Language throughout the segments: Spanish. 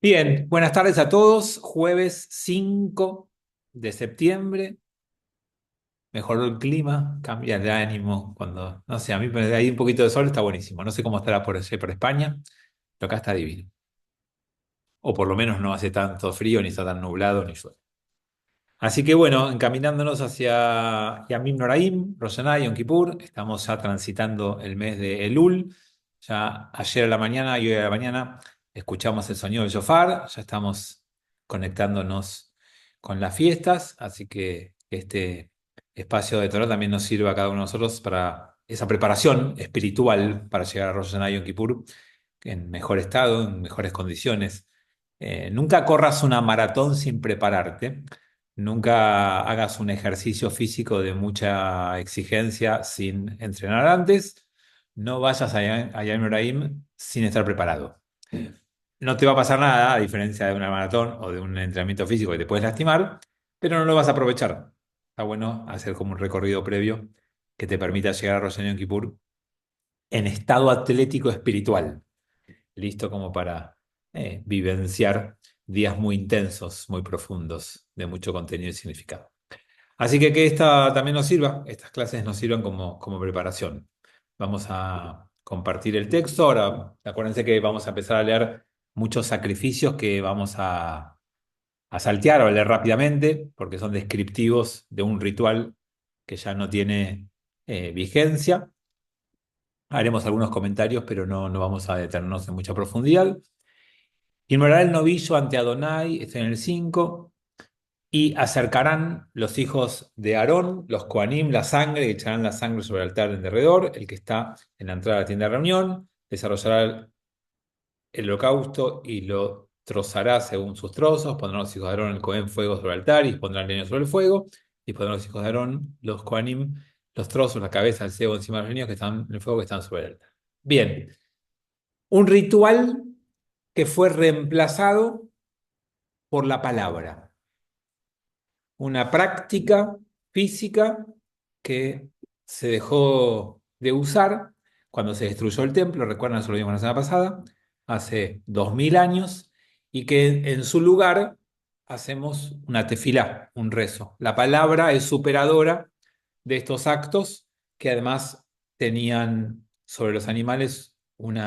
Bien, buenas tardes a todos. Jueves 5 de septiembre. Mejoró el clima, cambia el ánimo. Cuando, no sé, a mí me da ahí un poquito de sol, está buenísimo. No sé cómo estará por allí, por España, pero acá está divino. O por lo menos no hace tanto frío, ni está tan nublado, ni llueve. Así que bueno, encaminándonos hacia Yamim Noraim, Rosh Hashanah, Yom Kippur, estamos ya transitando el mes de Elul. Ya ayer a la mañana y hoy a la mañana escuchamos el sonido del shofar, ya estamos conectándonos con las fiestas, así que este espacio de Torah también nos sirve a cada uno de nosotros para esa preparación espiritual para llegar a Rosh Hashanah y Yom Kippur en mejor estado, en mejores condiciones. Nunca corras una maratón sin prepararte. Nunca hagas un ejercicio físico de mucha exigencia sin entrenar antes. No vayas a Yam Ibrahim sin estar preparado. No te va a pasar nada, a diferencia de una maratón o de un entrenamiento físico que te puedes lastimar, pero no lo vas a aprovechar. Está bueno hacer como un recorrido previo que te permita llegar a Rosh Hashanah y Yom Kippur en estado atlético espiritual, listo como para vivenciar días muy intensos, muy profundos, de mucho contenido y significado. Así que esta también nos sirva, estas clases nos sirvan como preparación. Vamos a compartir el texto. Ahora, acuérdense que vamos a empezar a leer muchos sacrificios que vamos a saltear o a leer rápidamente, porque son descriptivos de un ritual que ya no tiene vigencia. Haremos algunos comentarios, pero no vamos a detenernos en mucha profundidad. Inmolará el novillo ante Adonai, está en el 5. Y acercarán los hijos de Aarón, los Coanim, la sangre, y echarán la sangre sobre el altar en derredor, el que está en la entrada de la tienda de reunión, desarrollará el holocausto y lo trozará según sus trozos, pondrán los hijos de Aarón el Cohen fuego sobre el altar y pondrán leña sobre el fuego, y pondrán los hijos de Aarón, los Coanim, los trozos, la cabeza, el cebo encima de los niños que están en el fuego que están sobre el altar. Bien, un ritual que fue reemplazado por la palabra. Una práctica física que se dejó de usar cuando se destruyó el templo, recuerdan, eso lo vimos la semana pasada, hace 2000 años, y que en su lugar hacemos una tefilá, un rezo. La palabra es superadora de estos actos que además tenían sobre los animales un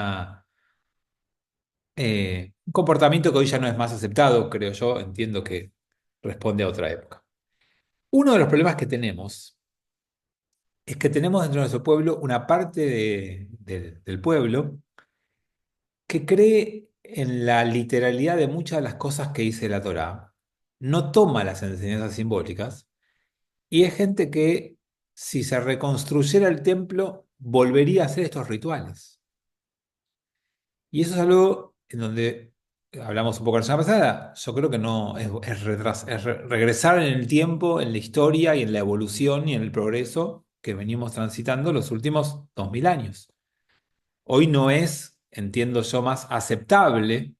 comportamiento que hoy ya no es más aceptado, creo yo, entiendo que responde a otra época. Uno de los problemas que tenemos es que tenemos dentro de nuestro pueblo una parte del pueblo que cree en la literalidad de muchas de las cosas que dice la Torá, no toma las enseñanzas simbólicas, y es gente que, si se reconstruyera el templo, volvería a hacer estos rituales. Y eso es algo en donde hablamos un poco la semana pasada. Yo creo que no regresar en el tiempo, en la historia y en la evolución y en el progreso que venimos transitando los últimos 2000 años. Hoy no es, entiendo yo, más aceptable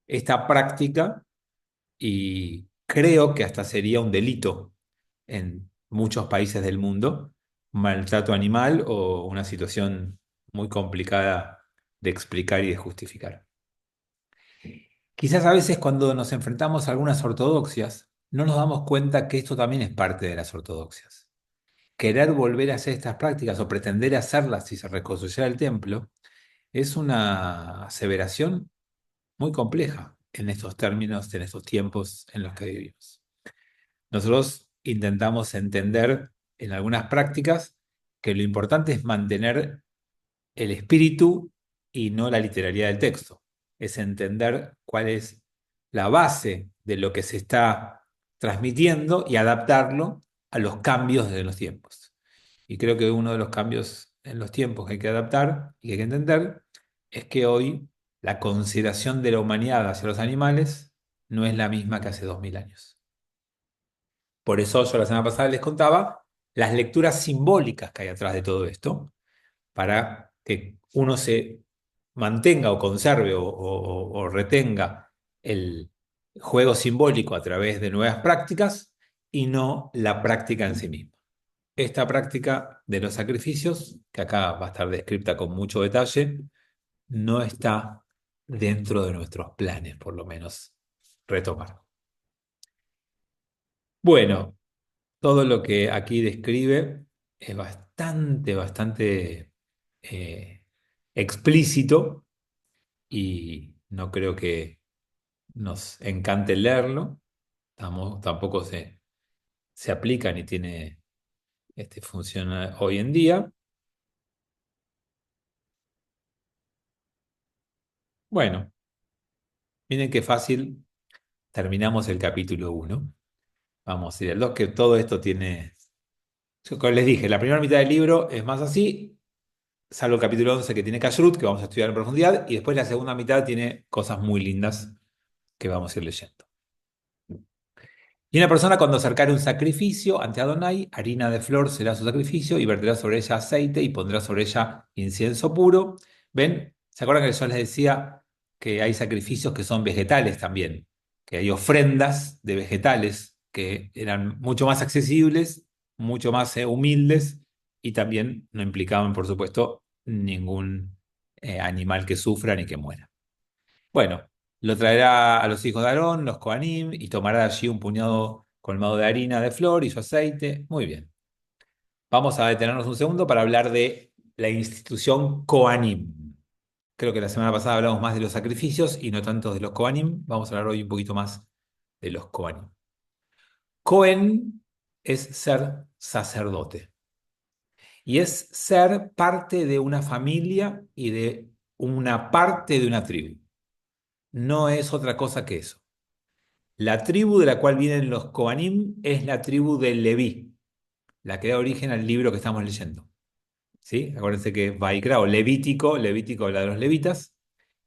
esta práctica, y creo que hasta sería un delito en muchos países del mundo, maltrato animal o una situación muy complicada de explicar y de justificar. Quizás a veces cuando nos enfrentamos a algunas ortodoxias, no nos damos cuenta que esto también es parte de las ortodoxias. Querer volver a hacer estas prácticas o pretender hacerlas si se reconstruyera el templo es una aseveración muy compleja en estos términos, en estos tiempos en los que vivimos. Nosotros intentamos entender en algunas prácticas que lo importante es mantener el espíritu y no la literalidad del texto. Es entender cuál es la base de lo que se está transmitiendo y adaptarlo a los cambios de los tiempos. Y creo que uno de los cambios en los tiempos que hay que adaptar y que hay que entender es que hoy la consideración de la humanidad hacia los animales no es la misma que hace 2000 años. Por eso yo la semana pasada les contaba las lecturas simbólicas que hay atrás de todo esto, para que uno se mantenga o conserve o retenga el juego simbólico a través de nuevas prácticas y no la práctica en sí misma. Esta práctica de los sacrificios, que acá va a estar descrita con mucho detalle, no está dentro de nuestros planes, por lo menos, retomar. Bueno, todo lo que aquí describe es bastante eh, explícito y no creo que nos encante leerlo. Tampoco se aplica ni tiene funciona hoy en día. Bueno, miren qué fácil terminamos el capítulo uno. Vamos a ir al 2, que todo esto tiene. Como les dije, la primera mitad del libro es más así, salvo el capítulo 11 que tiene Kashrut, que vamos a estudiar en profundidad, y después la segunda mitad tiene cosas muy lindas que vamos a ir leyendo. Y una persona cuando acercare un sacrificio ante Adonai, harina de flor será su sacrificio, y verterá sobre ella aceite y pondrá sobre ella incienso puro. ¿Ven? ¿Se acuerdan que yo les decía que hay sacrificios que son vegetales también? Que hay ofrendas de vegetales que eran mucho más accesibles, mucho más humildes y también no implicaban, por supuesto, ningún animal que sufra ni que muera. Bueno, lo traerá a los hijos de Aarón, los Coanim, y tomará allí un puñado colmado de harina de flor y su aceite. Muy bien. Vamos a detenernos un segundo para hablar de la institución Coanim. Creo que la semana pasada hablamos más de los sacrificios y no tanto de los Coanim. Vamos a hablar hoy un poquito más de los Coanim. Cohen es ser sacerdote y es ser parte de una familia y de una parte de una tribu. No es otra cosa que eso. La tribu de la cual vienen los Coanim es la tribu de Leví, la que da origen al libro que estamos leyendo. ¿Sí? Acuérdense que Vaikra o Levítico, Levítico habla de los levitas,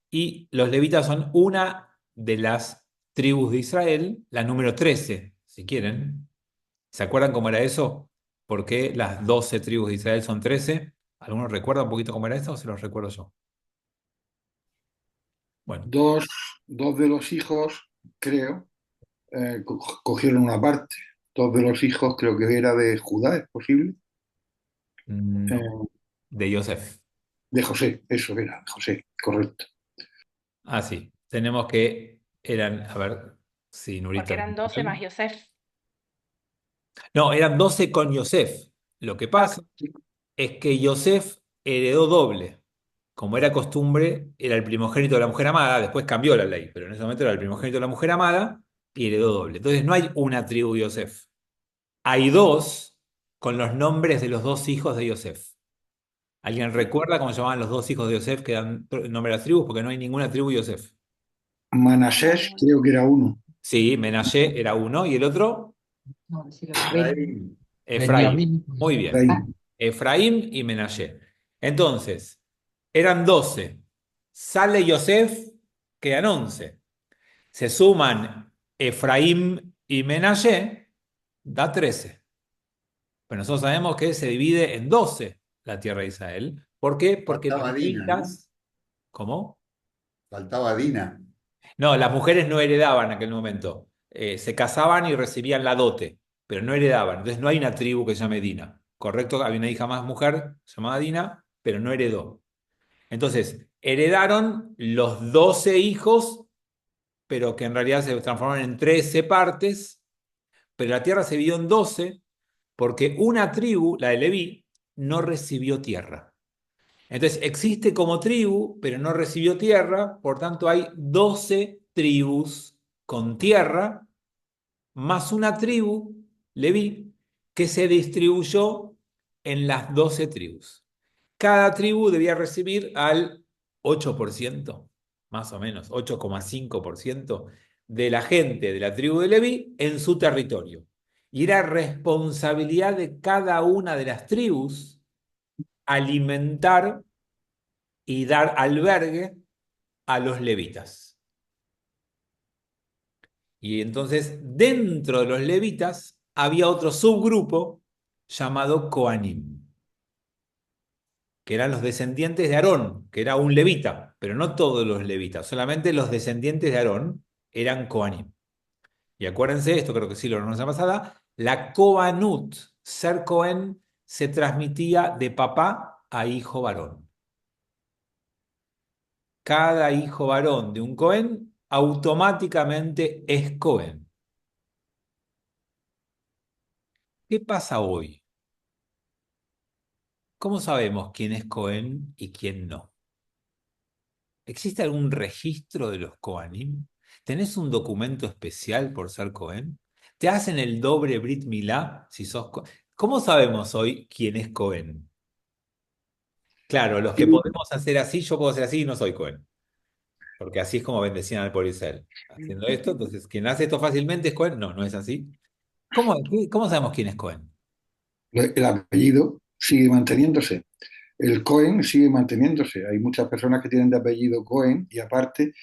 y los levitas son una de las tribus de Israel, la número 13, si quieren. ¿Se acuerdan cómo era eso? ¿Por qué las 12 tribus de Israel son 13? ¿Alguno recuerda un poquito cómo era eso o se los recuerdo yo? Bueno, Dos, dos de los hijos, creo, cogieron una parte. Dos de los hijos creo que era de Judá, ¿es posible? no, Eh, de Yosef. de José, eso era, de José, correcto. Ah, sí. Tenemos que eran, a ver si Porque Nurita. eran 12 más Yosef. No, eran 12 con Yosef. Lo que Ah, ok. pasa es que Yosef heredó doble. Como era costumbre, era el primogénito de la mujer amada, después cambió la ley, pero en ese momento era el primogénito de la mujer amada y heredó doble. Entonces no hay una tribu de Yosef. Hay dos con los nombres de los dos hijos de Yosef. ¿Alguien recuerda cómo se llamaban los dos hijos de Yosef que dan el nombre a las tribus? Porque no hay ninguna tribu de Yosef. Manasés No, creo que era uno. Sí, Menashe era uno y el otro, Efraín, Efraín. Benjamín, Muy bien. Judá. Efraín. Efraín y Menashe. Entonces, eran 12. Sale Yosef, quedan 11. Se suman Efraín y Menashe, da 13. Pero nosotros sabemos que se divide en 12 la tierra de Israel. ¿Por qué? Porque los Faltaba Dina, ¿no? levitas. ¿Cómo? Faltaba Dina. No, las mujeres no heredaban en aquel momento. Se casaban y recibían la dote, pero no heredaban. Entonces no hay una tribu que se llame Dina. ¿Correcto? Había una hija más mujer llamada Dina, pero no heredó. Entonces, heredaron los 12 hijos, pero que en realidad se transformaron en 13 partes, pero la tierra se dividió en 12 porque una tribu, la de Leví, no recibió tierra. Entonces existe como tribu, pero no recibió tierra, por tanto hay 12 tribus con tierra, más una tribu, Leví, que se distribuyó en las 12 tribus. Cada tribu debía recibir al 8%, más o menos, 8,5% de la gente de la tribu de Leví en su territorio. Y era responsabilidad de cada una de las tribus alimentar y dar albergue a los levitas. Y entonces, dentro de los levitas, había otro subgrupo llamado Coanim, que eran los descendientes de Aarón, que era un levita, pero no todos los levitas, solamente los descendientes de Aarón eran Coanim. Y acuérdense, esto creo que sí lo hablamos la pasada, la Coanut, ser Cohen, se transmitía de papá a hijo varón. cada hijo varón de un Cohen automáticamente es Cohen. ¿Qué pasa hoy? ¿Cómo sabemos quién es Cohen y quién no? ¿Existe algún registro de los Kohanim? ¿Tenés un documento especial por ser Cohen? ¿Te hacen el doble Brit Milá si sos ¿Cómo sabemos hoy quién es Cohen? Claro, los que Y podemos hacer así, yo puedo hacer así y no soy Cohen. Porque así es como bendecían al pueblo de Israel. Haciendo esto, entonces, quien hace esto fácilmente es Cohen. No, no es así. ¿Cómo sabemos quién es Cohen? el apellido sigue manteniéndose. El Cohen sigue manteniéndose. Hay muchas personas que tienen de apellido Cohen y aparte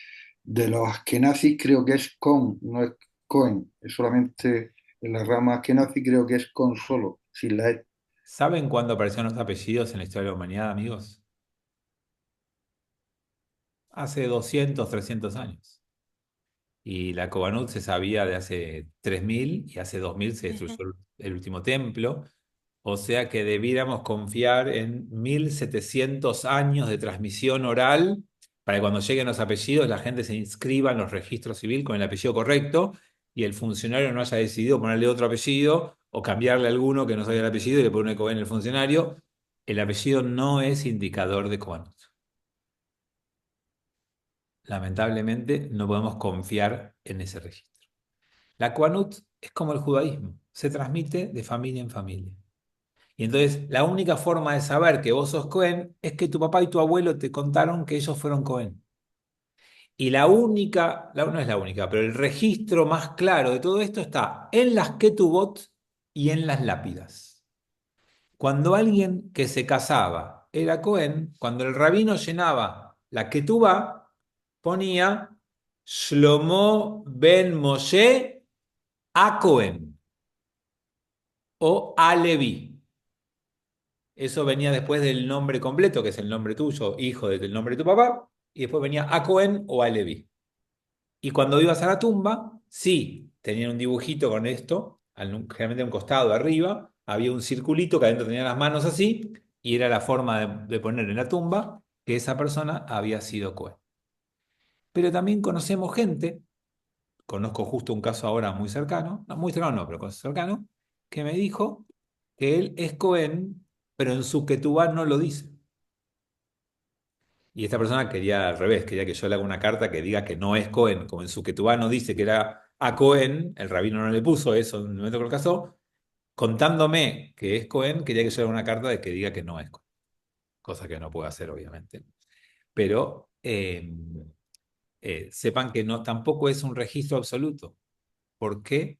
de los askenazis creo que es con, no es Cohen. Es solamente en la rama askenazi creo que es con solo, sin la E. ¿Saben cuándo aparecieron los apellidos en la historia de la humanidad, amigos? Hace 200, 300 años. Y la Cobanut se sabía de hace 3000 y hace 2000 se destruyó el último templo. O sea que debiéramos confiar en 1700 años de transmisión oral para que cuando lleguen los apellidos la gente se inscriba en los registros civil con el apellido correcto y el funcionario no haya decidido ponerle otro apellido o cambiarle alguno que no sabía el apellido y le pone Cohen el funcionario. El apellido no es indicador de Cobanut. Lamentablemente no podemos confiar en ese registro. La Coanut es como el judaísmo, se transmite de familia en familia. Y entonces la única forma de saber que vos sos Cohen es que tu papá y tu abuelo te contaron que ellos fueron Cohen. Y no es la única, pero el registro más claro de todo esto está en las Ketubot y en las lápidas. Cuando alguien que se casaba era Cohen, cuando el rabino llenaba la Ketubá, ponía Shlomo ben Moshe a Cohen o a Leví. Eso venía después del nombre completo, que es el nombre tuyo, hijo del nombre de tu papá, y después venía a Cohen o a Leví. Y cuando ibas a la tumba, sí, tenían un dibujito con esto, generalmente a un costado arriba, había un circulito que adentro tenía las manos así, y era la forma de poner en la tumba que esa persona había sido Cohen. Pero también conocemos gente, conozco justo un caso ahora muy cercano no, pero cercano, que me dijo que él es Cohen, pero en su ketubá no lo dice. Y esta persona quería al revés, quería que yo le haga una carta que diga que no es Cohen, como en su ketubá no dice que era a Cohen, el rabino no le puso eso en el momento que lo casó, contándome que es Cohen, quería que yo le haga una carta de que diga que no es Cohen, cosa que no puedo hacer, obviamente. Pero sepan que no, tampoco es un registro absoluto. ¿Por qué?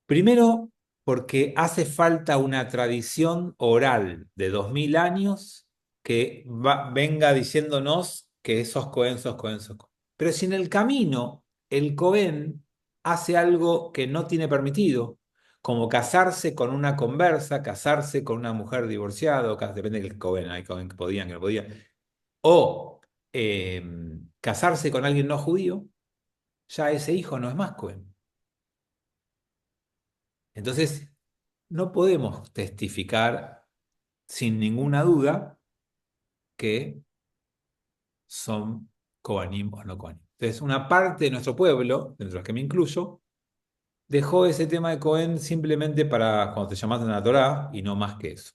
Primero, porque hace falta una tradición oral de 2000 años que venga diciéndonos que sos Cohen, sos Cohen, sos Cohen. Pero si en el camino el Cohen hace algo que no tiene permitido, como casarse con una conversa, casarse con una mujer divorciada, depende del Cohen, hay Cohen que podían, que no podían, o eh, casarse con alguien no judío, ya ese hijo no es más Cohen. Entonces, no podemos testificar sin ninguna duda que son Kohanim o no Kohanim. Entonces, una parte de nuestro pueblo, dentro de los que me incluyo, dejó ese tema de Cohen simplemente para cuando te llamas a la Torá y no más que eso.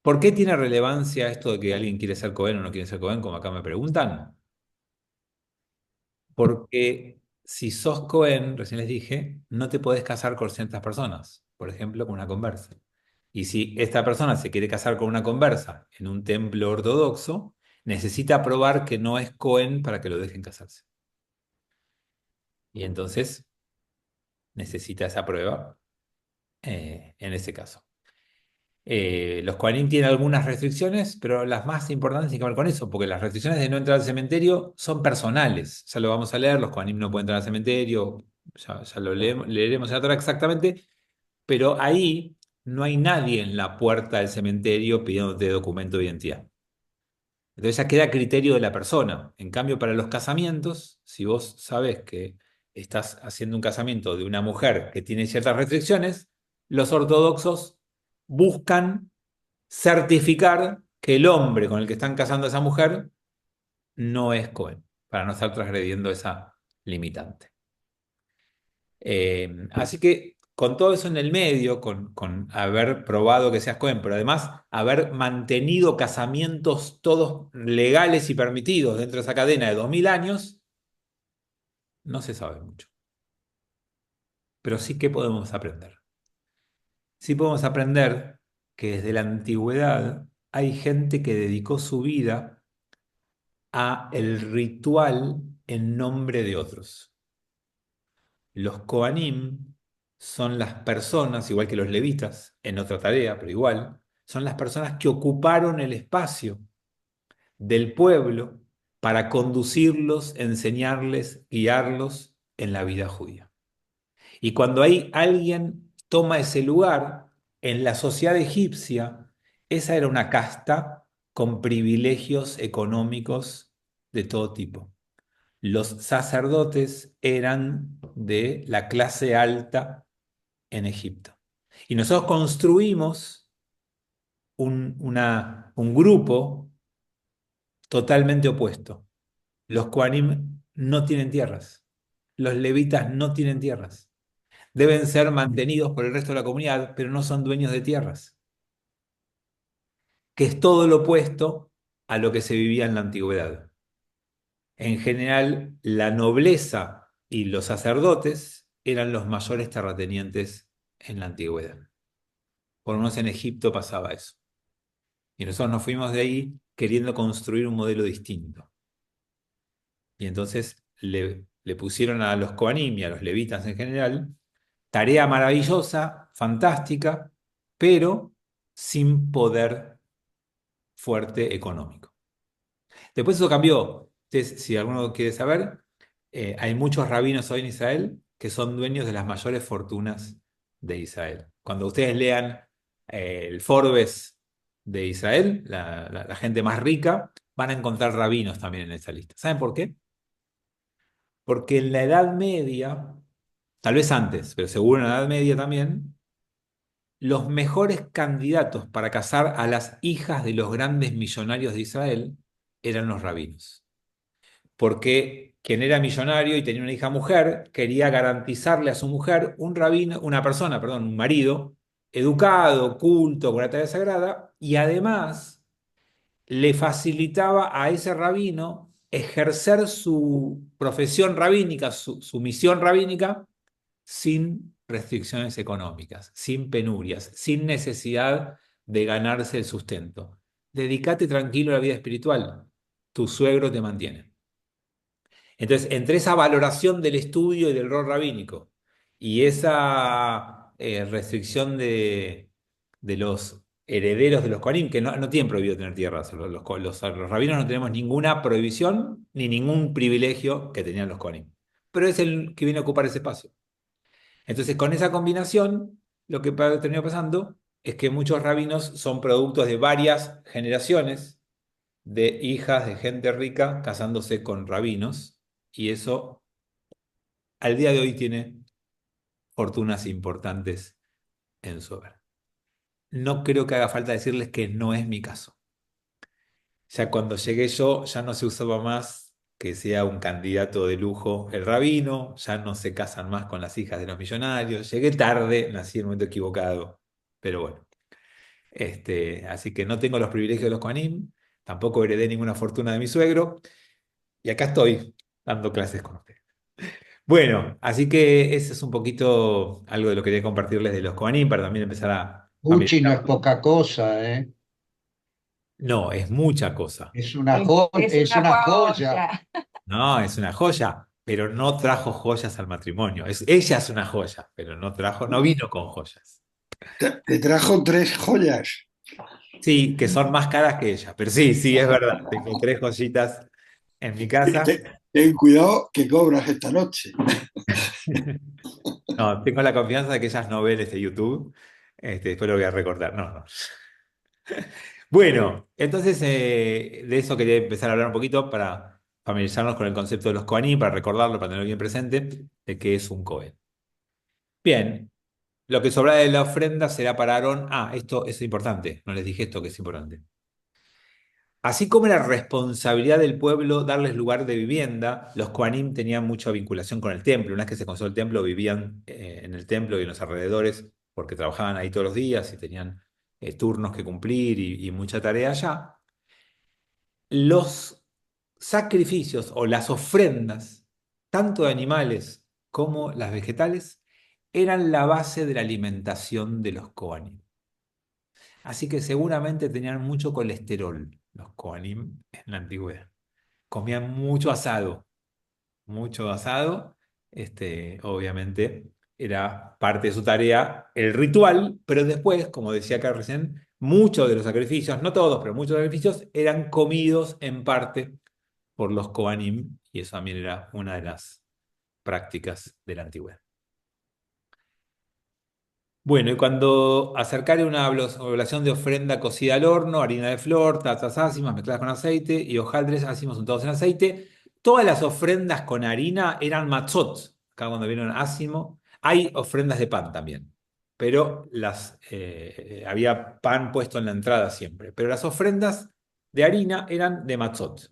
¿Por qué tiene relevancia esto de que alguien quiere ser Cohen o no quiere ser Cohen, como acá me preguntan? Porque si sos Cohen, recién les dije, no te podés casar con ciertas personas, por ejemplo, con una conversa. Y si esta persona se quiere casar con una conversa en un templo ortodoxo, necesita probar que no es Cohen para que lo dejen casarse. Y entonces necesita esa prueba en ese caso. Los Kohanim tienen algunas restricciones, pero las más importantes tienen que ver con eso, porque las restricciones de no entrar al cementerio son personales. Ya lo vamos a leer, los Kohanim no pueden entrar al cementerio, ya lo leeremos en la Torá exactamente, pero ahí no hay nadie en la puerta del cementerio pidiéndote documento de identidad. Entonces ya queda a criterio de la persona. En cambio, para los casamientos, si vos sabés que estás haciendo un casamiento de una mujer que tiene ciertas restricciones, los ortodoxos buscan certificar que el hombre con el que están casando a esa mujer no es Cohen, para no estar transgrediendo esa limitante. Así que con todo eso en el medio, con haber probado que seas Cohen, pero además haber mantenido casamientos todos legales y permitidos dentro de esa cadena de 2000 años, no se sabe mucho. Pero sí que podemos aprender. Sí podemos aprender que desde la antigüedad hay gente que dedicó su vida a el ritual en nombre de otros. Los Kohanim son las personas, igual que los levitas, en otra tarea, pero igual, son las personas que ocuparon el espacio del pueblo para conducirlos, enseñarles, guiarlos en la vida judía. Y cuando hay alguien toma ese lugar en la sociedad egipcia, esa era una casta con privilegios económicos de todo tipo. Los sacerdotes eran de la clase alta en Egipto. Y nosotros construimos un grupo totalmente opuesto. Los Kohanim no tienen tierras. Los levitas no tienen tierras. Deben ser mantenidos por el resto de la comunidad, pero no son dueños de tierras, que es todo lo opuesto a lo que se vivía en la antigüedad. En general, la nobleza y los sacerdotes eran los mayores terratenientes en la antigüedad. Por lo menos en Egipto pasaba eso. Y nosotros nos fuimos de ahí queriendo construir un modelo distinto. Y entonces le pusieron a los Kohanim y a los levitas en general tarea maravillosa, fantástica, pero sin poder fuerte económico. Después eso cambió. Entonces, si alguno quiere saber, hay muchos rabinos hoy en Israel que son dueños de las mayores fortunas de Israel. Cuando ustedes lean el Forbes de Israel, la gente más rica, van a encontrar rabinos también en esa lista. ¿Saben por qué? Porque en la Edad Media, tal vez antes, pero seguro en la Edad Media también, los mejores candidatos para casar a las hijas de los grandes millonarios de Israel eran los rabinos. Porque quien era millonario y tenía una hija mujer, quería garantizarle a su mujer un rabino, una persona, perdón, un marido, educado, culto, con la tarea sagrada, y además le facilitaba a ese rabino ejercer su profesión rabínica, su misión rabínica, sin restricciones económicas, sin penurias, sin necesidad de ganarse el sustento. Dedícate tranquilo a la vida espiritual, tu suegro te mantiene. Entonces, entre esa valoración del estudio y del rol rabínico y esa restricción de los herederos de los Kohanim, que no tienen prohibido tener tierras, los rabinos no tenemos ninguna prohibición ni ningún privilegio que tenían los Kohanim, pero es el que viene a ocupar ese espacio. Entonces, con esa combinación, lo que terminó pasando es que muchos rabinos son productos de varias generaciones de hijas de gente rica casándose con rabinos, y eso al día de hoy tiene fortunas importantes en su hogar. No creo que haga falta decirles que no es mi caso. Ya cuando llegué yo, ya no se usaba más que sea un candidato de lujo el rabino, ya no se casan más con las hijas de los millonarios. Llegué tarde, nací en el momento equivocado, pero bueno. Así que no tengo los privilegios de los Kohanim, tampoco heredé ninguna fortuna de mi suegro, y acá estoy dando clases con ustedes. Bueno, así que ese es un poquito algo de lo que quería compartirles de los Kohanim para también empezar a Uchi no es familiarizarnos. poca cosa, ¿eh? No, es mucha cosa. Es una Es es una una joya. joya. No, es una joya, pero no trajo joyas al matrimonio. Ella es una joya, pero no vino con joyas. Te trajo tres joyas. Sí, que son más caras que ella, pero sí, sí, es verdad. Tengo tres joyitas en mi casa. Ten cuidado que cobras esta noche. No, tengo la confianza de que ellas no ven este YouTube. Después lo voy a recordar. No, no. Bueno, entonces de eso quería empezar a hablar un poquito para familiarizarnos con el concepto de los Kohanim, para recordarlo, para tenerlo bien presente, de qué es un Kohen. Bien, lo que sobra de la ofrenda será para Aarón. Ah, esto es importante. No les dije esto que es importante. Así como era responsabilidad del pueblo darles lugar de vivienda, los Kohanim tenían mucha vinculación con el templo. Una vez que se construyó el templo, vivían en el templo y en los alrededores porque trabajaban ahí todos los días y tenían turnos que cumplir y mucha tarea allá. Los sacrificios o las ofrendas, tanto de animales como las vegetales, eran la base de la alimentación de los Kohanim. Así que seguramente tenían mucho colesterol los Kohanim en la antigüedad. Comían mucho asado. Obviamente era parte de su tarea el ritual, pero después, como decía acá recién, muchos de los sacrificios, no todos, pero muchos sacrificios eran comidos en parte por los Kohanim, y eso también era una de las prácticas de la antigüedad. Bueno, y cuando acercare una oblación de ofrenda cocida al horno, harina de flor, tazas ácimas mezcladas con aceite y hojaldres ácimos untados en aceite, todas las ofrendas con harina eran matzot. Acá cuando vieron ácimo, hay ofrendas de pan también, pero había pan puesto en la entrada siempre. Pero las ofrendas de harina eran de matzot.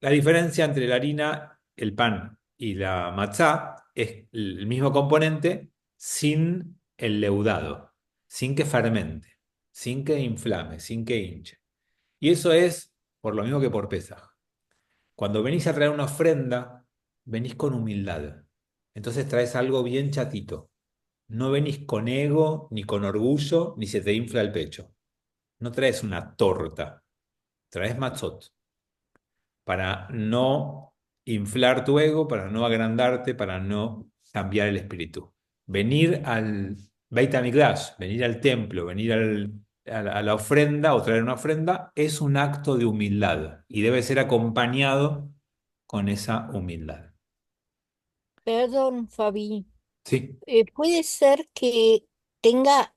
La diferencia entre la harina, el pan y la matzá es el mismo componente sin el leudado, sin que fermente, sin que inflame, sin que hinche. Y eso es por lo mismo que por Pesaj. Cuando venís a traer una ofrenda, venís con humildad. Entonces traes algo bien chatito. No venís con ego, ni con orgullo, ni se te infla el pecho. No traes una torta, traes matzot para no inflar tu ego, para no agrandarte, para no cambiar el espíritu. Venir al Beit HaMikdash, venir al templo, venir a la ofrenda o traer una ofrenda es un acto de humildad y debe ser acompañado con esa humildad. Perdón, Fabi. Sí. Puede ser que tenga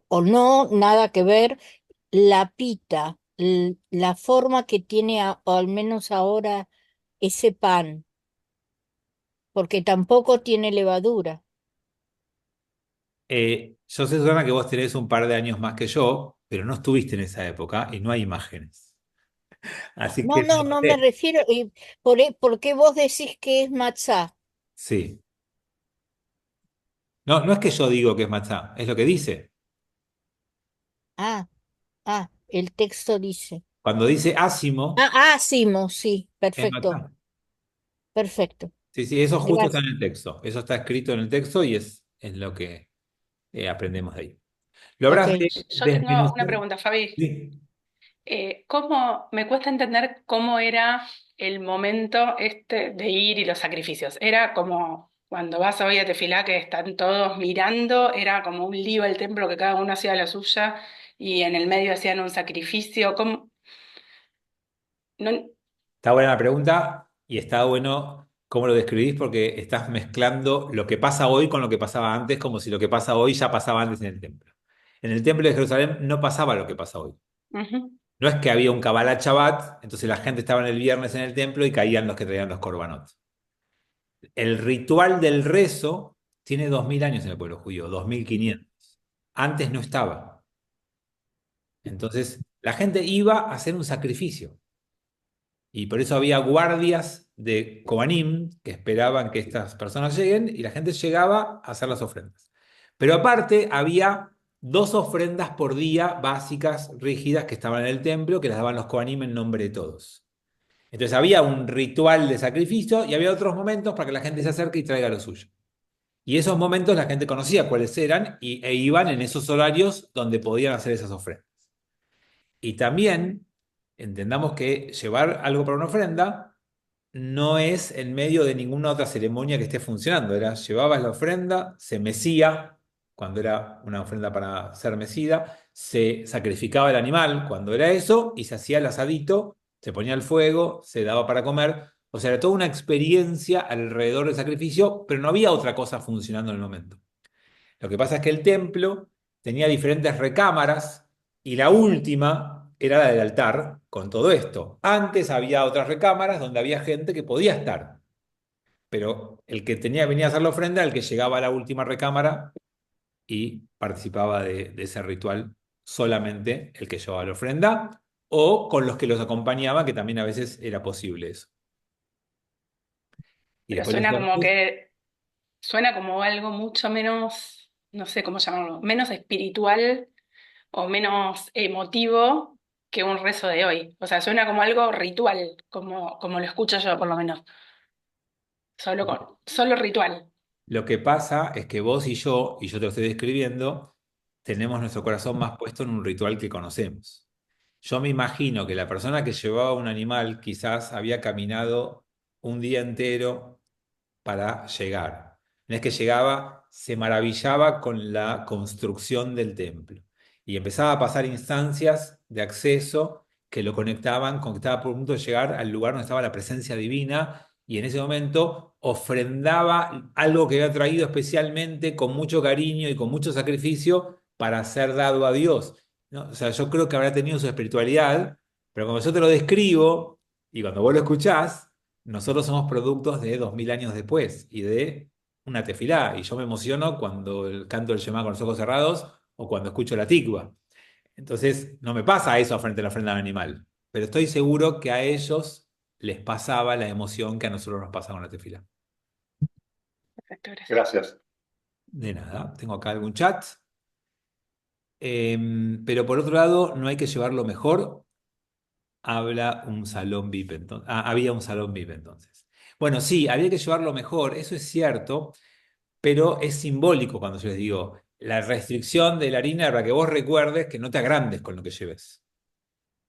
o no nada que ver la pita, la forma que tiene, o al menos ahora, ese pan, porque tampoco tiene levadura. Yo sé, Susana, que vos tenés un par de años más que yo, pero no estuviste en esa época y no hay imágenes. Así No, que no, no no me sé. refiero. ¿Por qué vos decís que es matzá? Sí. No, no es que yo digo que es matzá, es lo que dice. Ah, el texto dice. Cuando dice ácimo, Simo, sí, es perfecto, matzá. perfecto. Sí, sí, eso justo está en Gracias. el texto. Eso está escrito en el texto y es lo que aprendemos de ahí. Lo Ok. habrás de Yo tengo una desmenuzar. pregunta, Fabi. Sí. ¿Cómo me cuesta entender cómo era el momento este de ir y los sacrificios? Era como cuando vas hoy a Tefilá que están todos mirando, era como un lío el templo que cada uno hacía la suya y en el medio hacían un sacrificio. ¿Cómo? No, Está buena la pregunta y está bueno cómo lo describís porque estás mezclando lo que pasa hoy con lo que pasaba antes, como si lo que pasa hoy ya pasaba antes en el templo. En el templo de Jerusalén no pasaba lo que pasa hoy. ujú. No es que había un Kabbalah Shabbat, entonces la gente estaba en el viernes en el templo y caían los que traían los korbanot. El ritual del rezo tiene 2000 años en el pueblo judío, 2500. Antes no estaba. Entonces la gente iba a hacer un sacrificio. Y por eso había guardias de Kohanim que esperaban que estas personas lleguen y la gente llegaba a hacer las ofrendas. Pero aparte había dos ofrendas por día básicas, rígidas, que estaban en el templo, que las daban los Kohanim en nombre de todos. Entonces había un ritual de sacrificio y había otros momentos para que la gente se acerque y traiga lo suyo. Y esos momentos la gente conocía cuáles eran e iban en esos horarios donde podían hacer esas ofrendas. Y también entendamos que llevar algo para una ofrenda no es en medio de ninguna otra ceremonia que esté funcionando. Llevabas la ofrenda, se mecía cuando era una ofrenda para ser mecida, se sacrificaba el animal cuando era eso y se hacía el asadito, se ponía al fuego, se daba para comer. O sea, era toda una experiencia alrededor del sacrificio, pero no había otra cosa funcionando en el momento. Lo que pasa es que el templo tenía diferentes recámaras y la última era la del altar con todo esto. Antes había otras recámaras donde había gente que podía estar, pero el que venía a hacer la ofrenda era el que llegaba a la última recámara y participaba de ese ritual solamente el que llevaba la ofrenda o con los que los acompañaban, que también a veces era posible eso. Y Pero después los otros, suena como algo mucho menos, no sé cómo llamarlo, menos espiritual o menos emotivo que un rezo de hoy. O sea, suena como algo ritual, como lo escucho yo por lo menos. Solo ritual. lo que pasa es que vos y yo te lo estoy describiendo, tenemos nuestro corazón más puesto en un ritual que conocemos. Yo me imagino que la persona que llevaba un animal quizás había caminado un día entero para llegar. Una vez que llegaba, se maravillaba con la construcción del templo y empezaba a pasar instancias de acceso que lo conectaban con que estaba por punto de llegar al lugar donde estaba la presencia divina y en ese momento ofrendaba algo que había traído especialmente con mucho cariño y con mucho sacrificio para ser dado a Dios, ¿no? O sea, yo creo que habrá tenido su espiritualidad, pero como yo te lo describo y cuando vos lo escuchás, nosotros somos productos de 2000 años después y de una tefilá. Y yo me emociono cuando canto el Shema con los ojos cerrados o cuando escucho la tikva. Entonces, no me pasa eso frente a la ofrenda del animal. Pero estoy seguro que a ellos les pasaba la emoción que a nosotros nos pasa con la tefilá. Perfecto, gracias. Gracias. De nada, tengo acá algún chat. Pero por otro lado, no hay que llevarlo mejor. Habla un salón VIP entonces. Había un salón VIP entonces. Bueno, sí, había que llevarlo mejor, eso es cierto. Pero es simbólico cuando yo les digo la restricción de la harina para que vos recuerdes que no te agrandes con lo que lleves.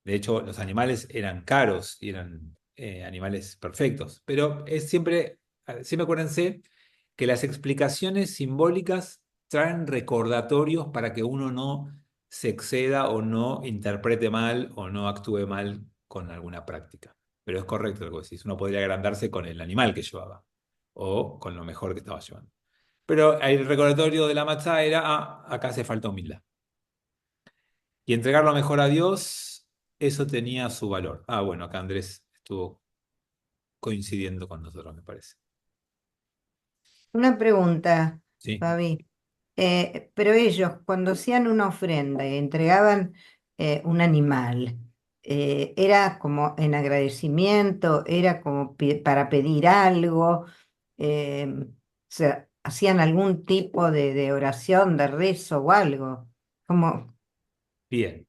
De hecho, los animales eran caros y eran animales perfectos, pero es siempre acuérdense que las explicaciones simbólicas traen recordatorios para que uno no se exceda o no interprete mal o no actúe mal con alguna práctica. Pero es correcto lo que decís, uno podría agrandarse con el animal que llevaba o con lo mejor que estaba llevando. Pero el recordatorio de la matzá era, acá hace falta humildad. Y entregarlo mejor a Dios, eso tenía su valor. Bueno, acá Andrés estuvo coincidiendo con nosotros, me parece. Una pregunta, Sí, Fabi. Pero ellos, cuando hacían una ofrenda y entregaban un animal, ¿era como en agradecimiento? ¿Era como para pedir algo? O sea, ¿hacían algún tipo de oración, de rezo o algo? Como, bien.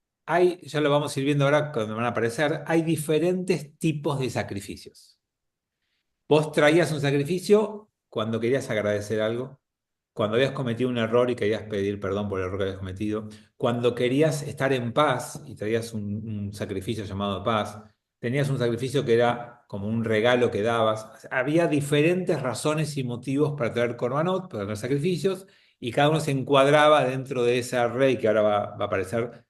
Ya lo vamos a ir viendo ahora cuando van a aparecer, hay diferentes tipos de sacrificios. Vos traías un sacrificio cuando querías agradecer algo, cuando habías cometido un error y querías pedir perdón por el error que habías cometido, cuando querías estar en paz y traías un sacrificio llamado paz, tenías un sacrificio que era como un regalo que dabas. Había diferentes razones y motivos para traer korbanot, para traer sacrificios, y cada uno se encuadraba dentro de ese array que ahora va a aparecer.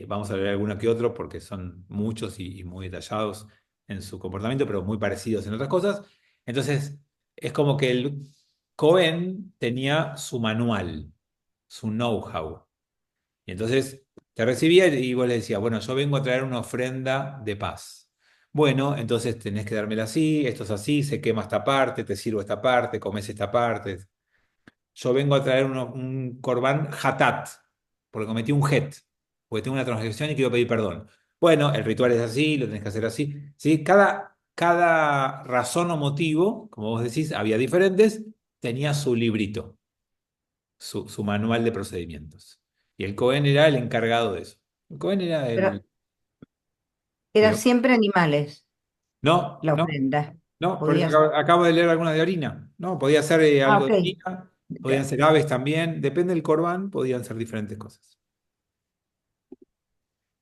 Vamos a leer alguno que otro porque son muchos y muy detallados en su comportamiento, pero muy parecidos en otras cosas. Entonces, es como que el Cohen tenía su manual, su know-how. Y entonces te recibía y vos le decías, bueno, yo vengo a traer una ofrenda de paz. Bueno, entonces tenés que dármela así, esto es así, se quema esta parte, te sirvo esta parte, comes esta parte. Yo vengo a traer un corbán hatat, porque cometí un het, porque tengo una transgresión y quiero pedir perdón. Bueno, el ritual es así, lo tenés que hacer así. ¿Sí? Cada razón o motivo, como vos decís, había diferentes, tenía su librito, su manual de procedimientos. Y el Cohen era el encargado de eso. El Cohen era pero el... eran Digo, siempre animales no, la no, ofrenda. no, por eso Podía ser. acabo de leer alguna de orina. No, podía ser Ah, algo ok. de orina, podían ser aves también, depende del corbán, podían ser diferentes cosas.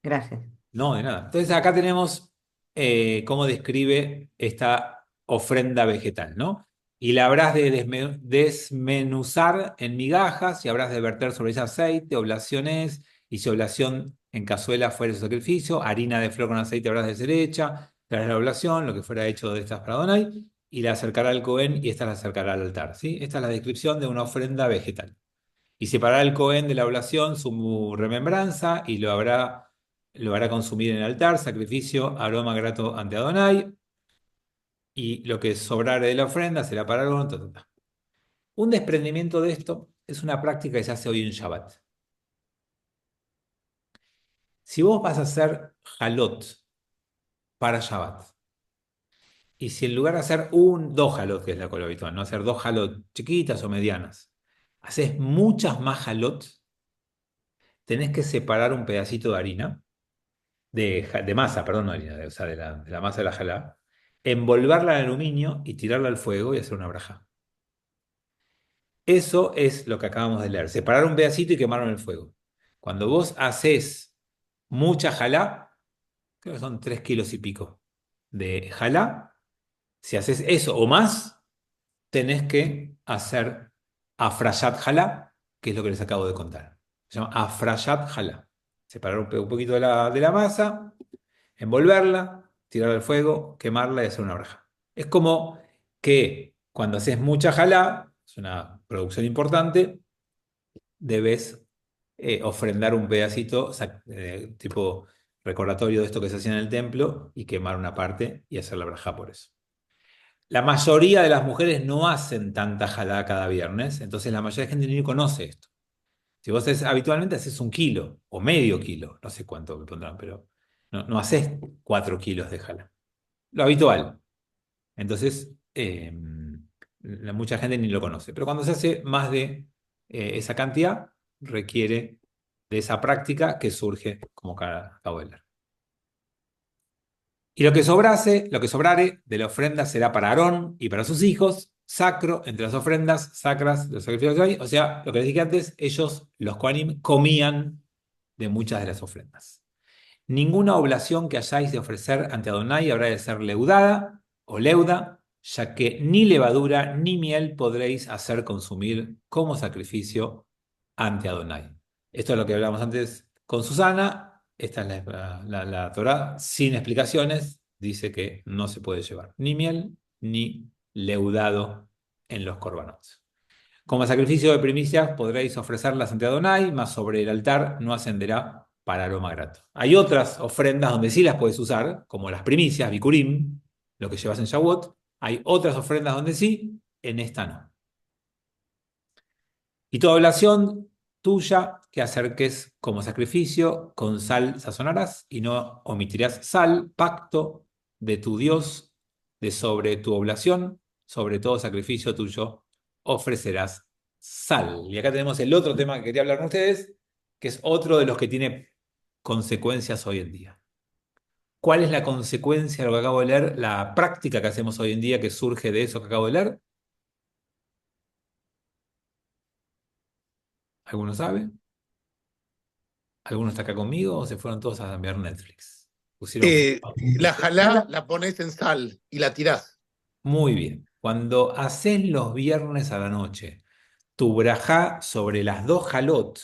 Gracias. No, de nada. Entonces acá tenemos cómo describe esta ofrenda vegetal, ¿no? Y la habrás de desmenuzar en migajas y habrás de verter sobre ella aceite, oblaciones, y si oblación en cazuela fuera su sacrificio, harina de flor con aceite habrás de ser hecha, tras la oblación, lo que fuera hecho de estas para Adonai, y la acercará al Cohen y esta la acercará al altar, ¿sí? Esta es la descripción de una ofrenda vegetal. Y separará el Cohen de la oblación su remembranza y lo hará consumir en el altar, sacrificio, aroma grato ante Adonai, y lo que sobrare de la ofrenda será para Aarón. Ta, ta, ta. Un desprendimiento de esto es una práctica que se hace hoy en Shabbat. Si vos vas a hacer halot para Shabbat. Y si en lugar de hacer dos halot, que es la cosa habitual, no hacer dos halot chiquitas o medianas, haces muchas más halot, tenés que separar un pedacito de harina, de masa, perdón, no harina, o sea, de la masa de la jalá, envolverla en aluminio y tirarla al fuego y hacer una braja. Eso es lo que acabamos de leer, separar un pedacito y quemarlo en el fuego. Cuando vos haces mucha jalá, creo que son 3 kilos y pico de jalá, si haces eso o más, tenés que hacer afrayat jalá, que es lo que les acabo de contar. Se llama afrayat jalá. Separar un poquito de la masa, envolverla, tirarla al fuego, quemarla y hacer una braja. Es como que cuando haces mucha jalá, es una producción importante, debes ofrendar un pedacito, tipo recordatorio de esto que se hacía en el templo, y quemar una parte y hacer la braja por eso. La mayoría de las mujeres no hacen tanta jalá cada viernes, entonces la mayoría de gente ni conoce esto. Si vos habitualmente haces 1 kilo o medio kilo, no sé cuánto me pondrán, pero no haces 4 kilos de jalá. Lo habitual. Entonces, mucha gente ni lo conoce. Pero cuando se hace más de esa cantidad, requiere de esa práctica que surge, como acabo de leer. Y lo que sobrare de la ofrenda será para Aarón y para sus hijos, sacro entre las ofrendas sacras de los sacrificios que hay. O sea, lo que les dije antes, ellos, los Kohanim, comían de muchas de las ofrendas. Ninguna oblación que hayáis de ofrecer ante Adonai habrá de ser leudada o leuda, ya que ni levadura ni miel podréis hacer consumir como sacrificio ante Adonai. Esto es lo que hablamos antes con Susana. Esta es la Torá, sin explicaciones, dice que no se puede llevar ni miel ni leudado en los corbanots. Como sacrificio de primicias podréis ofrecerlas ante Adonai, mas sobre el altar no ascenderá para aroma grato. Hay otras ofrendas donde sí las puedes usar, como las primicias, bikurim, lo que llevas en Shavuot. Hay otras ofrendas donde sí, en esta no. Y toda oblación tuya que acerques como sacrificio, con sal sazonarás y no omitirás sal, pacto de tu Dios, de sobre tu oblación, sobre todo sacrificio tuyo, ofrecerás sal. Y acá tenemos el otro tema que quería hablar con ustedes, que es otro de los que tiene consecuencias hoy en día. ¿Cuál es la consecuencia de lo que acabo de leer? La práctica que hacemos hoy en día que surge de eso que acabo de leer. ¿Alguno sabe? ¿Alguno está acá conmigo o se fueron todos a ver Netflix? Pusieron. La jalá la pones en sal y la tirás. Muy bien. Cuando haces los viernes a la noche tu brajá sobre las dos jalot,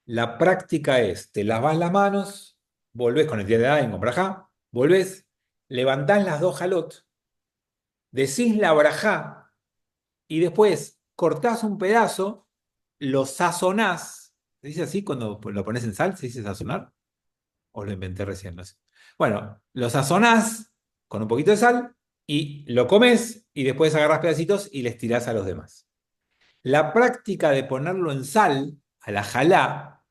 la práctica es, te lavas las manos, volvés con el día de Adán con brajá, volvés, levantás las dos jalot, decís la brajá y después cortás un pedazo, lo sazonás. ¿Se dice así cuando lo pones en sal? ¿Se dice sazonar? ¿O lo inventé recién? No sé. Bueno, lo sazonás con un poquito de sal y lo comes y después agarrás pedacitos y les tirás a los demás. La práctica de ponerlo en sal, a la jalá,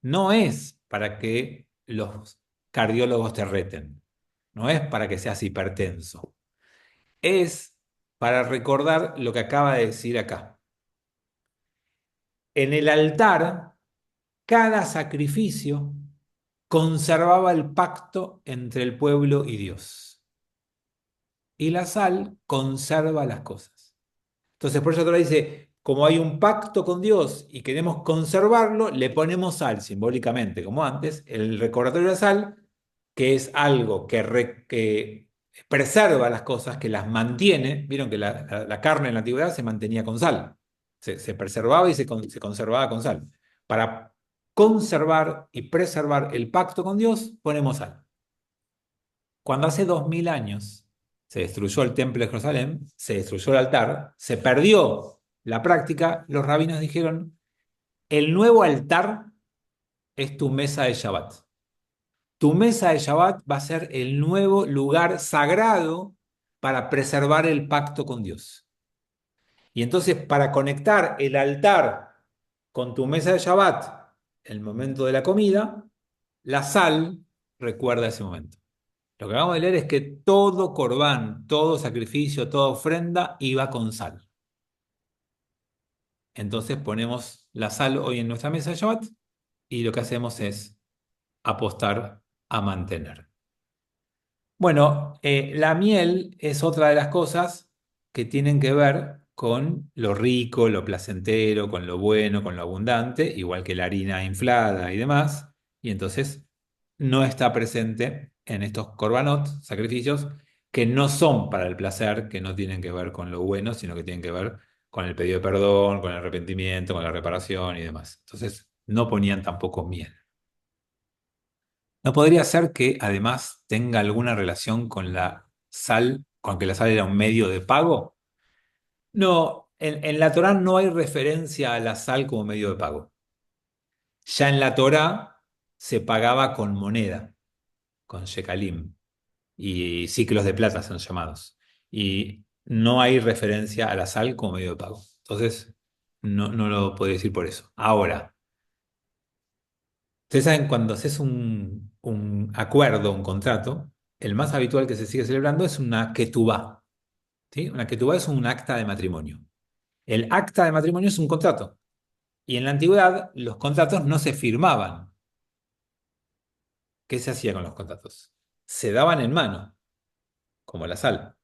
no es para que los cardiólogos te reten, no es para que seas hipertenso, es para recordar lo que acaba de decir acá. En el altar, cada sacrificio conservaba el pacto entre el pueblo y Dios. Y la sal conserva las cosas. Entonces, por eso la Torá dice, como hay un pacto con Dios y queremos conservarlo, le ponemos sal simbólicamente, como antes, el recordatorio de la sal, que es algo que preserva las cosas, que las mantiene. Vieron que la carne en la antigüedad se mantenía con sal, se preservaba y se conservaba con sal. Para conservar y preservar el pacto con Dios, ponemos sal. Cuando hace 2000 años se destruyó el templo de Jerusalén, se destruyó el altar, se perdió la práctica, los rabinos dijeron, el nuevo altar es tu mesa de Shabbat. Tu mesa de Shabbat va a ser el nuevo lugar sagrado para preservar el pacto con Dios. Y entonces, para conectar el altar con tu mesa de Shabbat, el momento de la comida, la sal recuerda ese momento. Lo que acabamos de leer es que todo corbán, todo sacrificio, toda ofrenda iba con sal. Entonces ponemos la sal hoy en nuestra mesa de Shabbat y lo que hacemos es apostar a mantener. Bueno, la miel es otra de las cosas que tienen que ver con lo rico, lo placentero, con lo bueno, con lo abundante, igual que la harina inflada y demás. Y entonces no está presente en estos korbanot, sacrificios, que no son para el placer, que no tienen que ver con lo bueno, sino que tienen que ver con el pedido de perdón, con el arrepentimiento, con la reparación y demás. Entonces no ponían tampoco miel. ¿No podría ser que además tenga alguna relación con la sal, con que la sal era un medio de pago? No, en la Torá no hay referencia a la sal como medio de pago. Ya en la Torá se pagaba con moneda, con shekalim, y ciclos de plata son llamados. Y no hay referencia a la sal como medio de pago. Entonces, no lo puedo decir por eso. Ahora, ustedes saben, cuando haces un acuerdo, un contrato, el más habitual que se sigue celebrando es una ketubá, ¿sí? Una ketubá es un acta de matrimonio. El acta de matrimonio es un contrato. Y en la antigüedad los contratos no se firmaban. ¿Qué se hacía con los contratos? Se daban en mano, como la sal.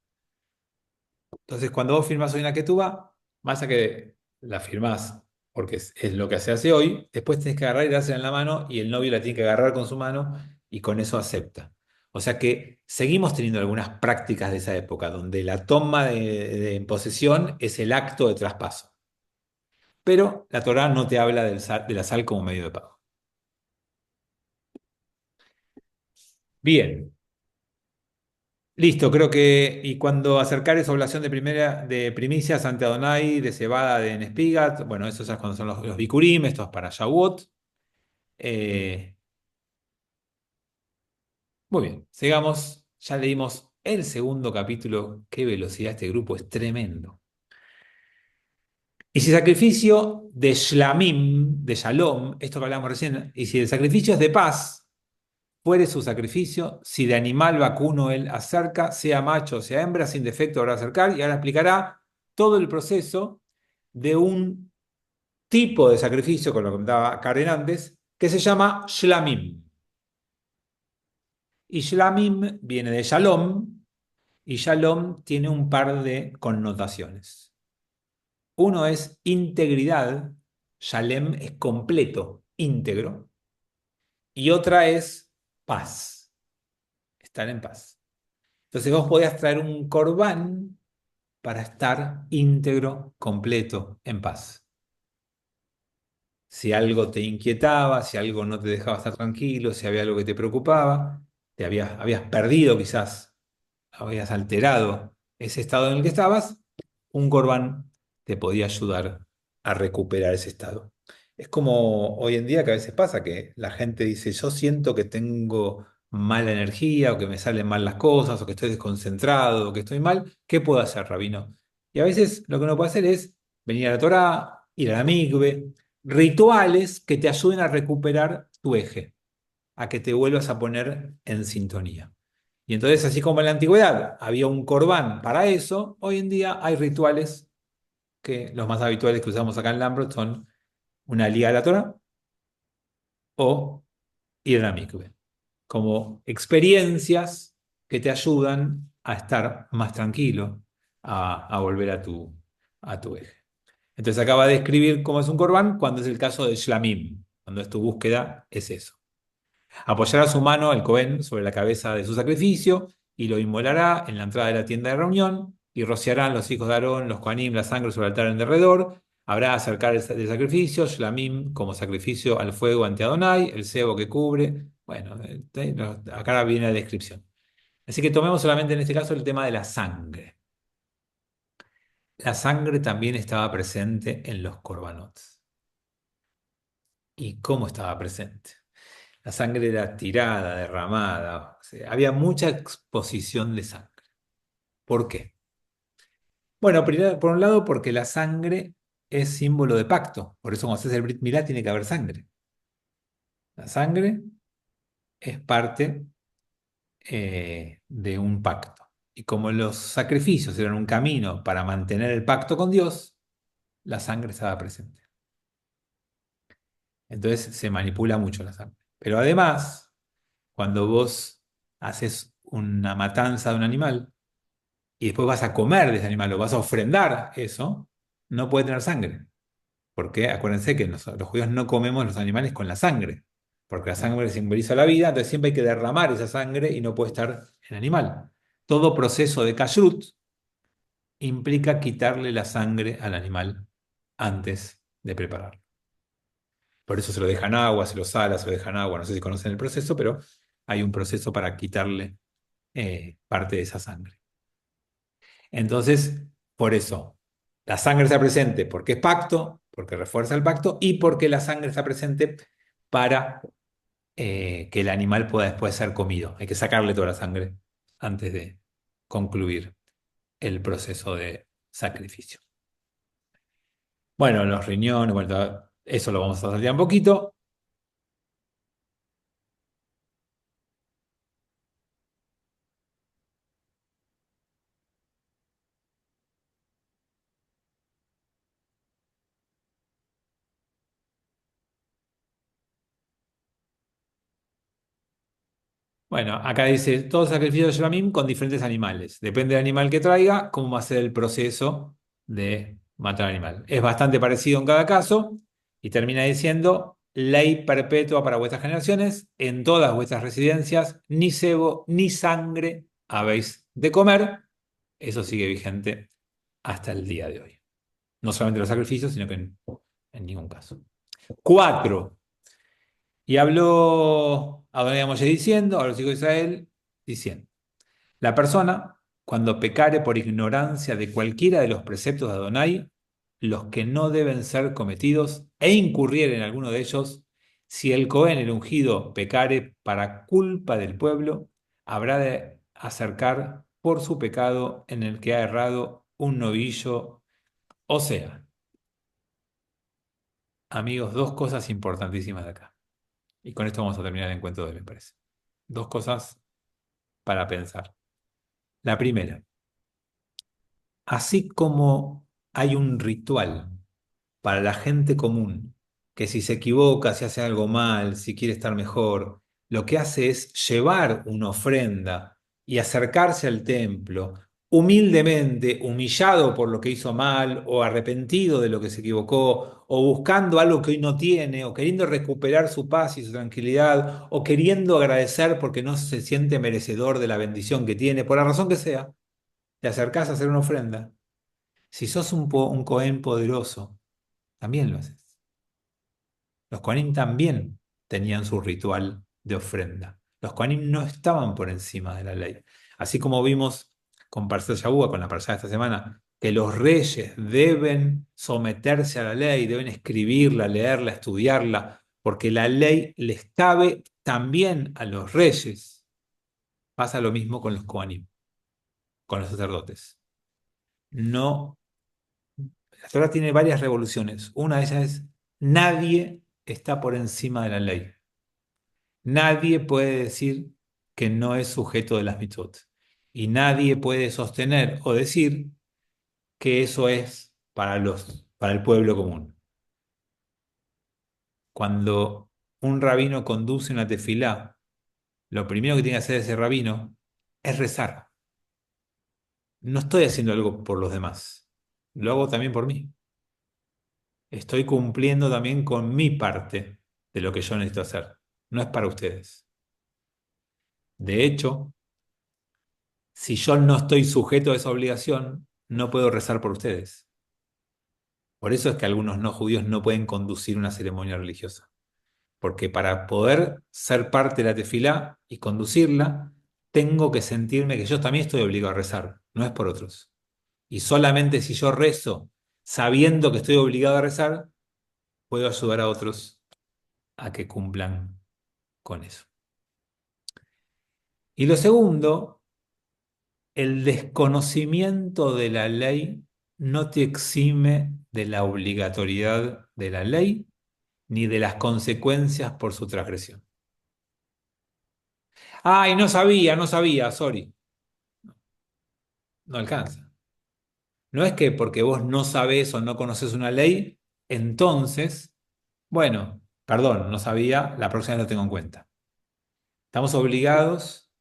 Entonces, cuando vos firmás hoy una ketubá, más allá que la firmás porque es lo que se hace hoy, después tenés que agarrar y dársela en la mano y el novio la tiene que agarrar con su mano y con eso acepta. O sea que seguimos teniendo algunas prácticas de esa época donde la toma de posesión es el acto de traspaso. Pero la Torá no te habla de la sal como medio de pago. Bien. Listo, creo que, y cuando acercares oblación de primicias ante Adonai, de cebada de en espigat, bueno, eso ya es cuando son los bikurim, esto es para Shavuot. Eh, Muy bien, sigamos, ya leímos el segundo capítulo, qué velocidad este grupo, es tremendo. Y si sacrificio de shlamim, de shalom, esto que hablamos recién, y si el sacrificio es de paz, fuere su sacrificio, si de animal vacuno él acerca, sea macho o sea hembra, sin defecto habrá acercar, y ahora explicará todo el proceso de un tipo de sacrificio, con lo que contaba Karen antes, que se llama shlamim. Y shlamim viene de shalom, y shalom tiene un par de connotaciones. Uno es integridad, shalem es completo, íntegro, y otra es paz, estar en paz. Entonces vos podías traer un corbán para estar íntegro, completo, en paz. Si algo te inquietaba, si algo no te dejaba estar tranquilo, si había algo que te preocupaba, habías perdido quizás, habías alterado ese estado en el que estabas, un corbán te podía ayudar a recuperar ese estado. Es como hoy en día que a veces pasa que la gente dice, yo siento que tengo mala energía o que me salen mal las cosas o que estoy desconcentrado o que estoy mal, ¿qué puedo hacer, rabino? Y a veces lo que uno puede hacer es venir a la Torá, ir a la migbe, rituales que te ayuden a recuperar tu eje, a que te vuelvas a poner en sintonía. Y entonces, así como en la antigüedad había un corbán para eso, hoy en día hay rituales que los más habituales que usamos acá en Lambros son una liga de la Torah o ir a la mikve, como experiencias que te ayudan a estar más tranquilo, a volver a tu eje. Entonces acaba de describir cómo es un corbán cuando es el caso de Shlamim, cuando es tu búsqueda, es eso. Apoyará su mano el Cohen sobre la cabeza de su sacrificio y lo inmolará en la entrada de la tienda de reunión y rociarán los hijos de Aarón, los Coanim, la sangre sobre el altar en derredor. Habrá acercar el sacrificio, Shlamim como sacrificio al fuego ante Adonai, el cebo que cubre. Bueno, acá viene la descripción. Así que tomemos solamente en este caso el tema de la sangre. La sangre también estaba presente en los corbanots. ¿Y cómo estaba presente? La sangre era tirada, derramada, o sea, había mucha exposición de sangre. ¿Por qué? Bueno, primero, por un lado, porque la sangre es símbolo de pacto. Por eso cuando haces el Brit Milá tiene que haber sangre. La sangre es parte de un pacto. Y como los sacrificios eran un camino para mantener el pacto con Dios, la sangre estaba presente. Entonces se manipula mucho la sangre. Pero además, cuando vos haces una matanza de un animal y después vas a comer de ese animal o vas a ofrendar eso, no puede tener sangre. Porque acuérdense que los judíos no comemos los animales con la sangre, porque la sangre simboliza la vida, entonces siempre hay que derramar esa sangre y no puede estar en el animal. Todo proceso de kashrut implica quitarle la sangre al animal antes de prepararlo. Por eso se lo dejan agua, se lo sala, se lo dejan agua, no sé si conocen el proceso, pero hay un proceso para quitarle parte de esa sangre. Entonces, por eso, la sangre está presente porque es pacto, porque refuerza el pacto y porque la sangre está presente para que el animal pueda después ser comido. Hay que sacarle toda la sangre antes de concluir el proceso de sacrificio. Bueno, los riñones, bueno, eso lo vamos a saltear un poquito. Bueno, acá dice, todo sacrificio de Shlamim con diferentes animales. Depende del animal que traiga, cómo va a ser el proceso de matar al animal. Es bastante parecido en cada caso y termina diciendo, ley perpetua para vuestras generaciones, en todas vuestras residencias, ni cebo ni sangre habéis de comer. Eso sigue vigente hasta el día de hoy. No solamente los sacrificios, sino que en ningún caso. 4. Y habló Adonai a Moshe diciendo, a los hijos de Israel, diciendo, la persona, cuando pecare por ignorancia de cualquiera de los preceptos de Adonai, los que no deben ser cometidos, e incurriere en alguno de ellos, si el Cohen, el ungido, pecare para culpa del pueblo, habrá de acercar por su pecado en el que ha errado un novillo. O sea, amigos, dos cosas importantísimas de acá. Y con esto vamos a terminar el encuentro de hoy, me parece. Dos cosas para pensar. La primera, así como hay un ritual para la gente común, que si se equivoca, si hace algo mal, si quiere estar mejor, lo que hace es llevar una ofrenda y acercarse al templo, humildemente, humillado por lo que hizo mal, o arrepentido de lo que se equivocó, o buscando algo que hoy no tiene, o queriendo recuperar su paz y su tranquilidad, o queriendo agradecer porque no se siente merecedor de la bendición que tiene, por la razón que sea, te acercás a hacer una ofrenda. Si sos un Cohen poderoso, también lo haces. Los Kohanim también tenían su ritual de ofrenda. Los Kohanim no estaban por encima de la ley. Así como vimos con Parshat Shavua, con la Parshat de esta semana, que los reyes deben someterse a la ley, deben escribirla, leerla, estudiarla, porque la ley les cabe también a los reyes. Pasa lo mismo con los Kohanim, con los sacerdotes. No, la Torah tiene varias revoluciones. Una de ellas es, nadie está por encima de la ley. Nadie puede decir que no es sujeto de las mitzvot. Y nadie puede sostener o decir que eso es para el pueblo común. Cuando un rabino conduce una tefilá, lo primero que tiene que hacer ese rabino es rezar. No estoy haciendo algo por los demás, lo hago también por mí. Estoy cumpliendo también con mi parte de lo que yo necesito hacer. No es para ustedes. De hecho, si yo no estoy sujeto a esa obligación, no puedo rezar por ustedes. Por eso es que algunos no judíos no pueden conducir una ceremonia religiosa. Porque para poder ser parte de la tefilá y conducirla, tengo que sentirme que yo también estoy obligado a rezar, no es por otros. Y solamente si yo rezo sabiendo que estoy obligado a rezar, puedo ayudar a otros a que cumplan con eso. Y lo segundo, el desconocimiento de la ley no te exime de la obligatoriedad de la ley ni de las consecuencias por su transgresión. Ay, no sabía, sorry. No alcanza. No es que porque vos no sabés o no conoces una ley, entonces, bueno, perdón, no sabía, la próxima vez lo tengo en cuenta. Estamos obligados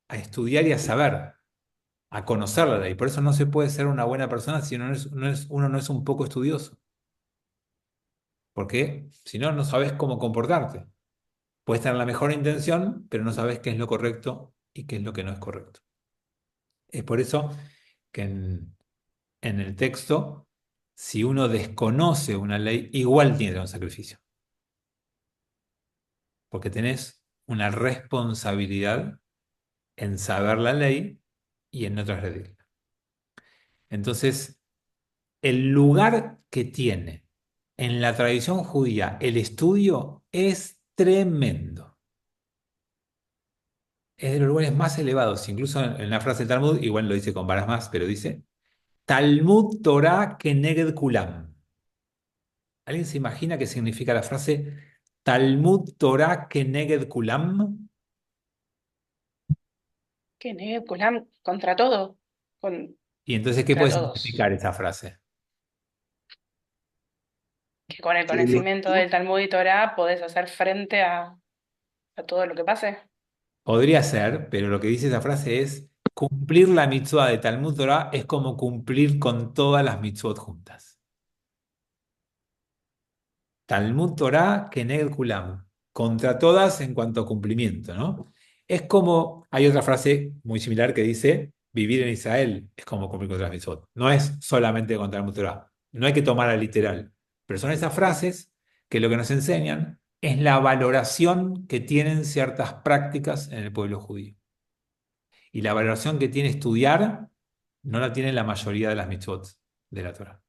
a estudiar y a saber, a conocer la ley. Por eso no se puede ser una buena persona si uno no es un poco estudioso. Porque si no, no sabes cómo comportarte. Puedes tener la mejor intención, pero no sabes qué es lo correcto y qué es lo que no es correcto. Es por eso que en el texto, si uno desconoce una ley, igual tiene que tener un sacrificio. Porque tenés una responsabilidad en saber la ley y en no transgredirla. Entonces, el lugar que tiene en la tradición judía el estudio es tremendo. Es de los lugares más elevados. Incluso en la frase del Talmud, igual lo dice con varas más, pero dice Talmud Torah Keneged Kulam. ¿Alguien se imagina qué significa la frase Talmud Torah Keneged Kulam? Que negue Kulam contra todo, Y entonces, ¿qué contra puede todos. significar esa frase? Que con el Que los conocimiento del Talmud y Torah podés hacer frente a todo lo que pase. Podría ser, pero lo que dice esa frase es cumplir la mitzvah de Talmud Torah es como cumplir con todas las mitzvot juntas. Talmud Torah Keneged Kulam, contra todas en cuanto a cumplimiento, ¿no? Es como, hay otra frase muy similar que dice, vivir en Israel es como cumplir con las mitzvot. No es solamente con Talmud Torah, no hay que tomarla literal, pero son esas frases que lo que nos enseñan es la valoración que tienen ciertas prácticas en el pueblo judío. Y la valoración que tiene estudiar no la tiene la mayoría de las mitzvot de la Torah.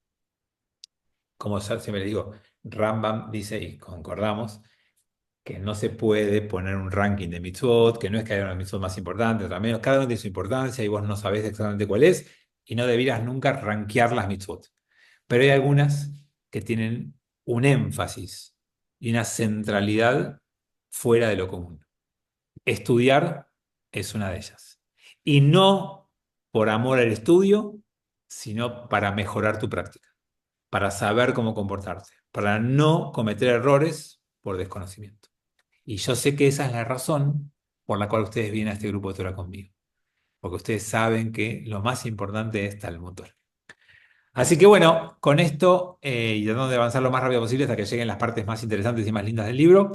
Como siempre le digo, Rambam dice, y concordamos, que no se puede poner un ranking de mitzvot, que no es que haya una mitzvot más importante, otra menos, cada uno tiene su importancia y vos no sabés exactamente cuál es, y no debieras nunca rankear las mitzvot. Pero hay algunas que tienen un énfasis y una centralidad fuera de lo común. Estudiar es una de ellas. Y no por amor al estudio, sino para mejorar tu práctica, para saber cómo comportarte, para no cometer errores por desconocimiento. Y yo sé que esa es la razón por la cual ustedes vienen a este grupo de Torah conmigo, porque ustedes saben que lo más importante es Talmud Torah. Así que bueno, con esto, y tratando de avanzar lo más rápido posible hasta que lleguen las partes más interesantes y más lindas del libro,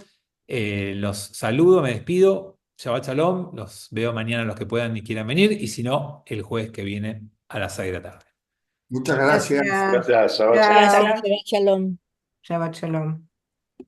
los saludo, me despido. Shabbat Shalom, los veo mañana los que puedan y quieran venir, y si no, el jueves que viene a las 6 de la tarde. Muchas gracias. Gracias. Gracias, Shabbat Chao. Gracias, Shalom. Shabbat Shalom. Shabbat shalom.